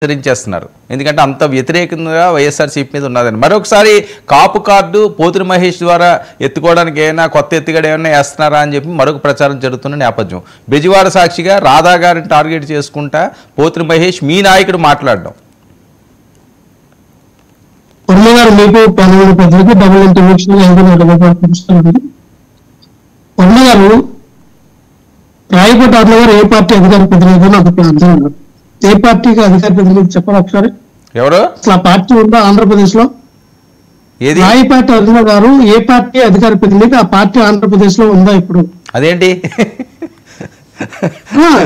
హెచ్చరించేస్తున్నారు. ఎందుకంటే అంత వ్యతిరేకంగా వైఎస్ఆర్సీపీ మీద ఉన్నదని. మరొకసారి కాపు కార్డు పోతుని మహేష్ ద్వారా ఎత్తుకోవడానికి ఏమైనా కొత్త ఎత్తుగడ ఏమైనా వేస్తున్నారా అని చెప్పి మరొక ప్రచారం జరుగుతున్న నేపథ్యం. బెజవాడ సాక్షిగా రాధా గారిని టార్గెట్ చేసుకుంటా పోతుని మహేష్ మీ నాయకుడు మాట్లాడడం. రాయకోట అన్న గారు ఏ పార్టీ అధికార ప్రతినిధి నాకు అర్థం కాదు. ఏ పార్టీకి అధికార ప్రతినిధి చెప్పాలి ఒకసారి? ఎవరు అసలు ఆ పార్టీ ఉందా ఆంధ్రప్రదేశ్ లో? రాయపాటి అర్జున గారు ఏ పార్టీ అధికార ప్రతినిధి? ఆ పార్టీ ఆంధ్రప్రదేశ్ లో ఉందా ఇప్పుడు? అదేంటి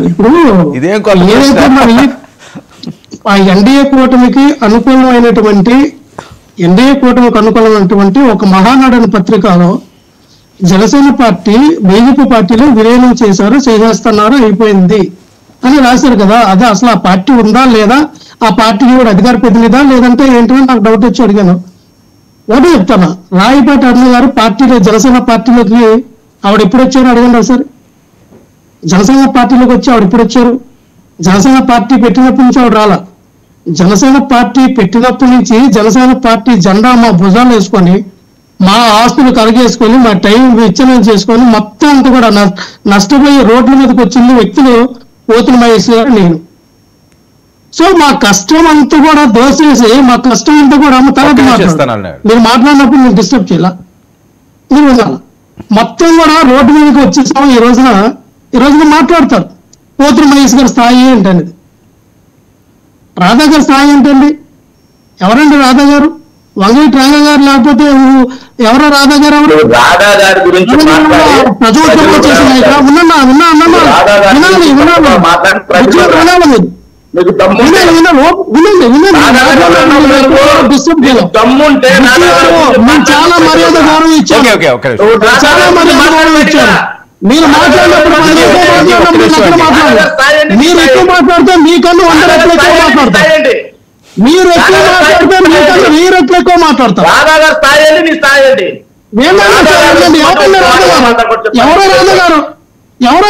ఇప్పుడు ఏదైతే మరి ఆ ఎన్డీఏ కూటమికి అనుకూలమైనటువంటి ఒక మహానాడు అనే పత్రికలో జనసేన పార్టీ బీజేపీ పార్టీలో విలీనం చేశారు, చేసేస్తున్నారు, అయిపోయింది అని రాశారు కదా. అదే అసలు ఆ పార్టీ ఉందా లేదా, ఆ పార్టీకి కూడా అధికార ప్రతినిధా లేదంటే ఏంటో నాకు డౌట్ వచ్చి అడిగాను. ఒకటి చెప్తాను, రాయపాటి అర్జున గారు పార్టీలో జనసేన పార్టీలోకి ఆవిడ ఎప్పుడు వచ్చారు అడగండి ఒకసారి. జనసేన పార్టీలోకి వచ్చి ఆవిడ ఎప్పుడు వచ్చారు? జనసేన పార్టీ పెట్టినప్పటి నుంచి ఆవిడ రాలా. జనసేన పార్టీ పెట్టినప్పటి నుంచి జనసేన పార్టీ జెండా మా భుజాలు వేసుకొని మా ఆస్తులు కరిగేసుకొని మా టైం విచ్ఛిన్నం చేసుకొని మొత్తం అంతా కూడా నష్టపోయి రోడ్ల మీదకి వచ్చిన వ్యక్తులు పోతుని మహేష్ గారు, నేను. సో మా కష్టం అంతా కూడా దోసేసి మా కష్టం అంతా కూడా తర్వాత మీరు మాట్లాడినప్పుడు నేను డిస్టర్బ్ చేయాల, మీరు వినాలి. మొత్తం కూడా రోడ్డు మీదకి వచ్చేసాము. ఈ రోజున మాట్లాడతారు పోతుని మహేష్ గారి స్థాయి ఏంటనేది. రాధా గారి స్థాయి ఏంటండి? ఎవరండి రాధా గారు? వంగవీటి రంగ గారు లేకపోతే ఎవరో రాధా గారు? ప్రజోద్యమం చేసిన చాలా మర్యాద గౌరవం ఇచ్చారు, చాలా మర్యాద గౌరవం ఇచ్చారు. మీరు మాట్లాడినప్పుడు మీరు ఎక్కువ మాట్లాడితే మీకన్నా 100 రెట్లు ఎక్కువ మాట్లాడతారు. మీరు ఎక్కువ మాట్లాడితే మీకన్నా 1000 రెట్లు ఎక్కువ మాట్లాడతారు. ఎవరో రాధా గారు, ఎవరో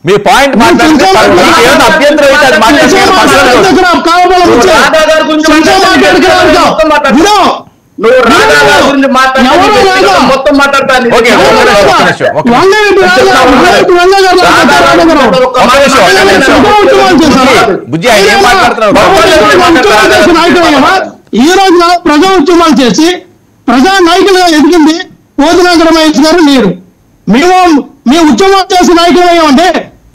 మీ పాయింట్ ఈ రోజున ప్రజా ఉద్యమాలు చేసి ప్రజా నాయకులుగా ఎదిగింది పోతునాగర మహేష్ గారు, మీరు. మీ ఉద్యమాలు చేసి నాయకులు అయ్యామంటే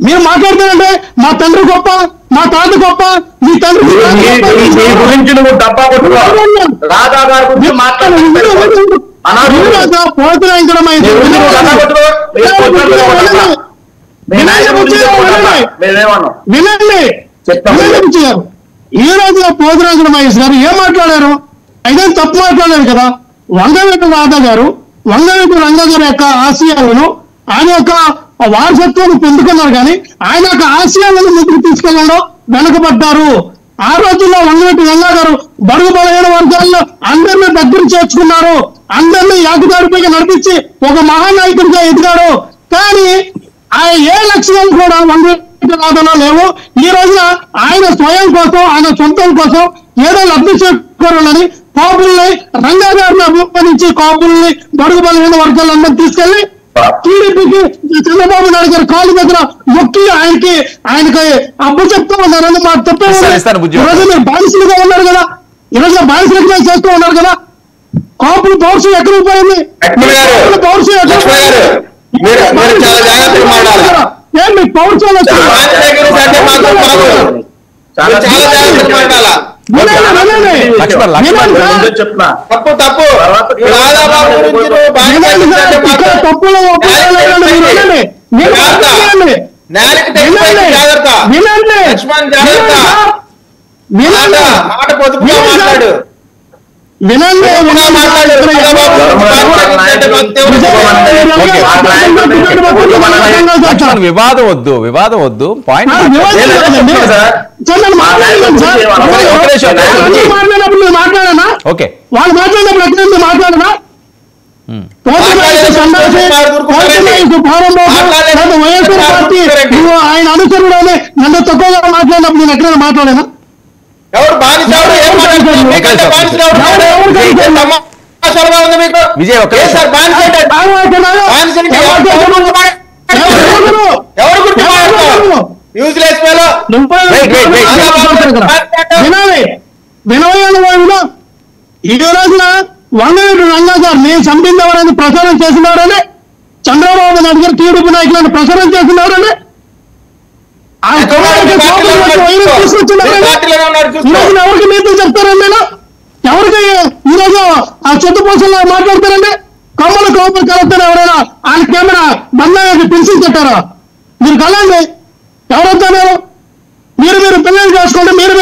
మీరు మాట్లాడుతారంటే మా తండ్రి గొప్ప, మా తాత గొప్ప, మీ తండ్రి గురించి నువ్వు డబ్బా పోతునాగర మహేష్ వినండి. ఈ రోజున పోతునాగర మహేష్ గారు ఏం మాట్లాడారు? అయితే తప్పు మాట్లాడారు కదా. వంగవీటి రాధా గారు, వంగవీటి రంగ గారి యొక్క ఆశయాలను, ఆయన యొక్క వారసత్వాన్ని పొందుకున్నారు, కానీ ఆయన యొక్క ఆశయాలను ముందుకు తీసుకెళ్లడంలో వెనకబడ్డారు. ఆ రోజుల్లో వంగవీటి రంగ గారు బడుగు బలహీన వర్గాల్లో అందరినీ దగ్గర చేర్చుకున్నారు, అందరినీ ఏకదారిపైకి నడిపించి ఒక మహానాయకుడిగా ఎదిగాడు. కానీ ఆయన ఏ లక్ష్యం కూడా వంగవీటి రాధలో లేవు. ఈ రోజున ఆయన స్వయం కోసం, ఆయన సొంతం కోసం ఏదో లబ్ధి చేకూరాలని కాపుల్ని, రంగా గారిని అభిమానించి కాపుల్ని బడుగు బలహీన వర్గాలందరూ తీసుకెళ్లి టీడీపీకి చంద్రబాబు నాయుడు గారి కాళ్ళ దగ్గర మొక్కి ఆయనకి అబ్బు చెప్తూ ఉన్నారని మాకు తప్పే. ఈరోజు మీరు బానిసలుగా ఉన్నారు కదా, ఈరోజు బానిసలుగా చేస్తూ ఉన్నారు కదా. కాపుల పౌరుషం ఎక్కడికి పోయింది? పౌరుషం ఏం మీ పౌరుషాలు వివాదం వద్దు పాయింట్ మాట్లాడినప్పుడు ఓకే వాళ్ళు మాట్లాడినప్పుడు ఎక్కడ మాట్లాడనా వైఎస్ఆర్ పార్టీ ఆయన అనుసరుడు నన్ను తక్కువగా మాట్లాడినప్పుడు నేను ఎక్కడైనా మాట్లాడానా? విజయ్ వినోయంలో ఈ రోజున వంగవీటి రంగా గారు నేను చంపిందవరని ప్రచారం చేసినారని చంద్రబాబు నాయుడు గారు టీడీపీ నాయకులను ప్రచారం చేసినారని ఎవరికి మీతో చెప్తారండి నేను? ఎవరికి ఈరోజు ఆ చుట్టుపక్కల మాట్లాడతారండి? కొమ్మలు కోపం కలుగుతారు ఎవరైనా ఆయన కెమెరా బంధానికి పెన్సిల్ పెట్టారా? మీరు కలండి ఎవరొద్దన్నారు? మీరు పిల్లలు చేసుకోండి, మీరు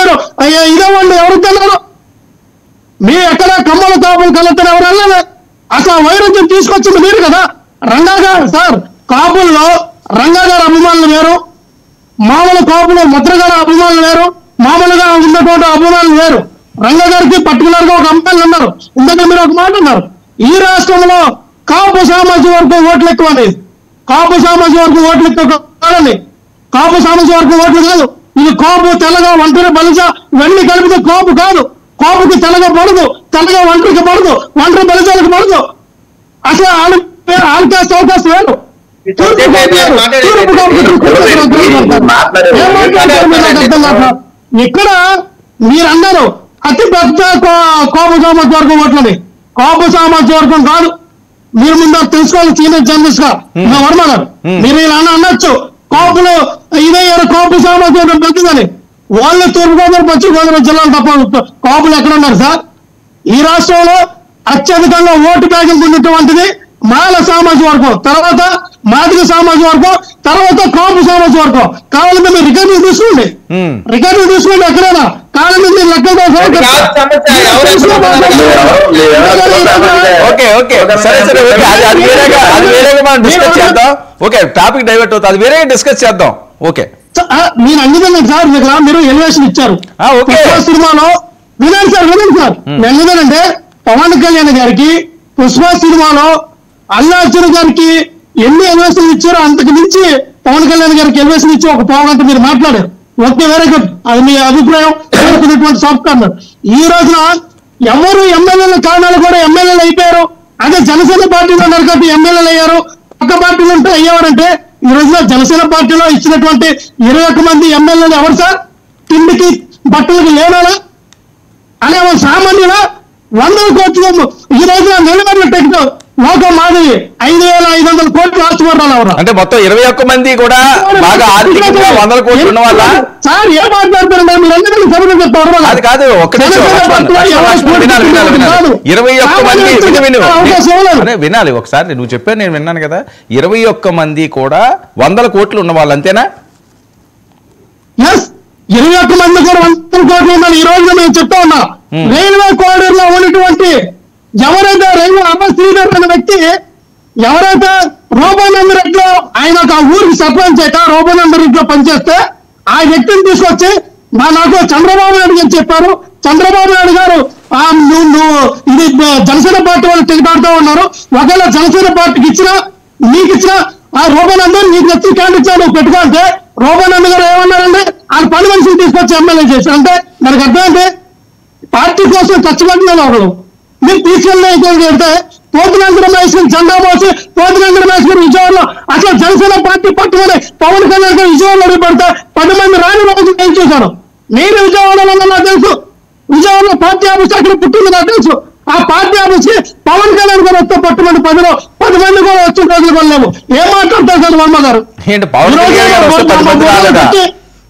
ఇదేవండి ఎవరొద్దన్నారు? మీ ఎక్కడ కమ్మల కాపులు కలుగుతారు ఎవరన్నా? అసలు వైరుధ్యం తీసుకొచ్చింది మీరు కదా. రంగా గారు సార్, కాపుల్లో రంగా గారు అభిమానులు వేరు, మామూలు కాపులు ముద్రగారు అభిమానులు వేరు, మామూలుగా ఉన్నటువంటి అభిమానులు వేరు. రంగా గారికి పర్టికులర్ గా ఒక అమ్మాయిలు ఉన్నారు. ఇందాక మీరు ఒక మాట అన్నారు, ఈ రాష్ట్రంలో కాపు సామాజిక వర్గం ఓట్లు ఎక్కువ అనేది. కాపు సామాజిక వర్గం ఓట్లు ఎక్కువ కాదండి. కాపు సామాజిక వర్గం ఓట్లు కాదు. ఇది కాపు, తెల్లగా, ఒంటరి, బలిజ ఇవన్నీ కలిపితే కాపు కాదు. కాపుకి తెల్లగా పడదు, తెల్లగా ఒంటరికి పడదు, ఒంటరి బలిజాలకు పడదు. అసలు ఆల్కాస్ట్ అవకాశం వేరు. ఇక్కడ మీరు అన్నారు అతి పెద్ద కాపు సామాజిక వర్గం ఓట్లని. కాపు సామాజిక వర్గం కాదు. మీరు ముందు తెలుసుకోవాలి. సీనియర్ జర్నలిస్ట్ గా వర్మ గారు మీరు ఇలా అనొచ్చు, కాపులు ఇదే కాపు సామాజిక వర్గం పెద్దదని. వాళ్ళు తూర్పుగోదావరి, పశ్చిమ గోదావరి జిల్లాలు తప్ప కాపులు ఎక్కడ ఉన్నారు సార్? ఈ రాష్ట్రంలో అత్యధికంగా ఓటు బ్యాంకింగ్ ఉన్నటువంటిది మాల సామాజిక వర్గం, తర్వాత మాదిగ సామాజిక వర్గం, తర్వాత కాపు సామాజిక వర్గం. కావాలంటే మీరు రికార్డులు తీసుకోండి, రికార్డులు తీసుకోండి ఎక్కడైనా. కావాలంటే మీరు లెక్కలు టాపిక్ డైవర్ట్ అవుతుంది, అది వేరే డిస్కస్ చేద్దాం. ఓకే, మీరు అంగీకరించండి సార్. మీరు ఎలివేషన్ ఇచ్చారు సినిమాలో. వినండి సార్, ఎందుకంటే పవన్ కళ్యాణ్ గారికి పుష్ప సినిమాలో అల్లు అర్జున్ గారికి ఎన్ని ఎలివేషన్లు ఇచ్చారో అంతకు మించి పవన్ కళ్యాణ్ గారికి ఎలివేషన్ ఇచ్చి ఒక పావుగంట మీరు మాట్లాడారు. Okay, very good. అది మీ అభిప్రాయం. సాఫ్ట్వేర్ ఈ రోజున ఎవరు ఎమ్మెల్యేల కారణాలు కూడా ఎమ్మెల్యేలు అయిపోయారు. అదే జనసేన పార్టీలో ఉన్నారు కాబట్టి ఎమ్మెల్యేలు అయ్యారు. పక్క పార్టీలు ఉంటే అయ్యేవారంటే ఈ రోజున జనసేన పార్టీలో ఇచ్చినటువంటి 21 మంది ఎమ్మెల్యేలు ఎవరు సార్? తిండికి బట్టలకు లేనాలా అనే సామాన్యుల 100 కోట్లు ఈ రోజున నిలబడిన టెక్నో లోకం మాదిరి 5,500 కోట్లు ఆస్తుపడ్డారు ఎవరు అంటే మొత్తం 21 మంది కూడా బాగా ఆర్థికంగా 100 కోట్లు ఉన్న వాళ్ళ సార్ ఏం మాట్లాడుతారంటే మీరు ఎందుకంటే సభలో చెప్తారు. అది కాదు, వినాలి ఒకసారి. నువ్వు చెప్పాను, నేను విన్నాను కదా. 21 మంది కూడా 100 కోట్లు ఉన్న వాళ్ళు అంతేనా? 21 మంది కూడా 100 కోట్లు ఉండాలి. ఈ రోజున మేము చెప్తా ఉన్నాం. రైల్వే కారిడార్ లో ఉన్నటువంటి ఎవరైతే రైల్వే శ్రీధర్ అనే వ్యక్తి ఎవరైతే రోబోనందరెడ్డిలో ఆయన ఒక ఊరికి సర్పంచ్ అయితే రోబోనందరెడ్డిలో పనిచేస్తే ఆ వ్యక్తిని తీసుకొచ్చి నాకు చంద్రబాబు నాయుడు గారు చెప్పారు. చంద్రబాబు నాయుడు గారు నువ్వు ఇది జనసేన పార్టీ వాళ్ళు టికెట్ ఆడుతూ ఉన్నారు, ఒకవేళ జనసేన పార్టీకి ఇచ్చినా నీకు ఇచ్చినా ఆ రోబోనందర్ నీకు నచ్చి క్యాండిడేట్ నువ్వు పెట్టుకుంటే రోబోనందర్ గారు ఏమన్నారంటే ఆయన 10 మనుషులు తీసుకొచ్చి ఎమ్మెల్యే చేశారు. అంటే మనకు అర్థమైంది పార్టీ కోసం ఖర్చుపెట్టిన ఒకరు మీరు తీసుకెళ్ళితే పోతునందర మహేశ్వరి జెండా మోసి పోతునందర మహేశ్వరి విజయవాడలో అసలు జనసేన పార్టీ పట్టుకొని పవన్ కళ్యాణ్ గారు విజయవాడలో అడిగిపడితే 10 మంది రాని రోజు ఏం చేశారు? నేను విజయవాడలో నాకు తెలుసు. విజయవాడలో పార్టీ ఆఫీస్ అక్కడ పుట్టింది నాకు తెలుసు. ఆ పార్టీ ఆఫీస్ కి పవన్ కళ్యాణ్ గారు వస్తే పట్టుమంది 10 మంది కూడా వచ్చిన రోజులు కూడా లేవు. ఏం మాట్లాడతారు సార్ వర్మ గారు?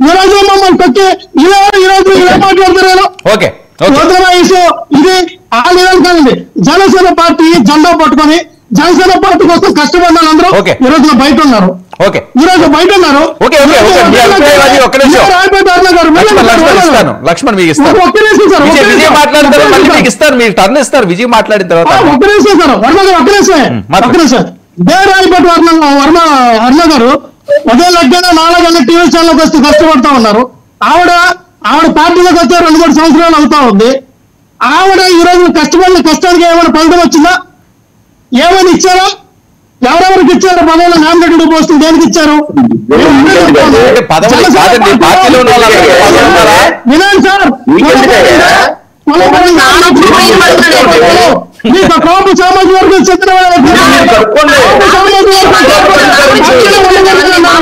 ఈ రోజు మమ్మల్ని తొక్కి ఈ రోజు ఇలా మాట్లాడతారు. ఇది ఆ లెవెల్ కాదండి. జనసేన పార్టీ జెండా పట్టుకొని జనసేన పార్టీ కోసం కష్టపడిన అందరూ ఈ రోజున బయట ఉన్నారు. ఈ రోజు బయట ఉన్నారు. లక్ష్మణ్ మీకు ఇస్తారు, మీరు టర్న్ ఇస్తారు. విజయ్ మాట్లాడిన తర్వాత ఒక్క నిమిషం సార్ వర్మ గారు, ఒక్క నిమిషం. రాయపేట వర్మ గారు ఉదయం లగ్న 4 గంటల టీవీ ఛానల్కి వస్తే కష్టపడతా ఉన్నారు. ఆవిడ పార్టీలోకి వచ్చే 2-3 సంవత్సరాలు అవుతా ఉంది. ఆవిడ ఈ రోజు కష్టపడిన కష్టానికి ఏమైనా ఫలితం వచ్చిందా? ఏమని ఇచ్చారో, ఎవరెవరికి ఇచ్చారు పదవులు, నామినేటెడ్ పోస్టులు దేనికి ఇచ్చారు? అంటే పదవులు కాదండి, పార్టీలో ఉన్న వాళ్ళందరికీ పదవులు ఉన్నారా? వినండి సార్, మీకు కాపు సామాజిక వర్గం చెందిన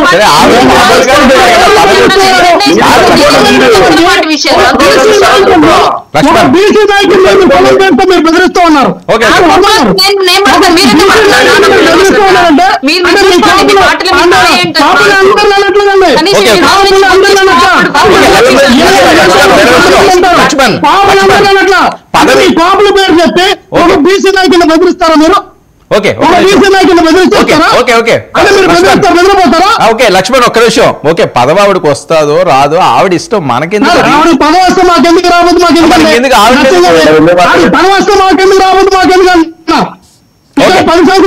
సరే, లక్ష్మణ్ బీసీ నాయకులు మీరు బెదిరిస్తూ ఉన్నారు. ఓకే. కాపుల పేరు చెప్పి ఒక బీసీ నాయకులు బెదిరిస్తారా మీరు? ఓకే బీసీ నాయకులు బెదిరిస్తారా? ఓకే ఓకే అంటే మీరు బెదిరిపోతారా? ఓకే లక్ష్మణ్ ఒక్క విషయం. ఓకే, పదవి ఆవిడకి వస్తాదో రాదో ఆవిడ ఇష్టం, మనకెందుకు? ఆవిడ పదవి వస్తే మాకెందుకు రావద్దు, మాకెందుకు ఎందుకు ఆవిడ పదవి వస్తే మాకెందుకు రావద్దు, మాకెందుకు 10 సంవత్సరాలు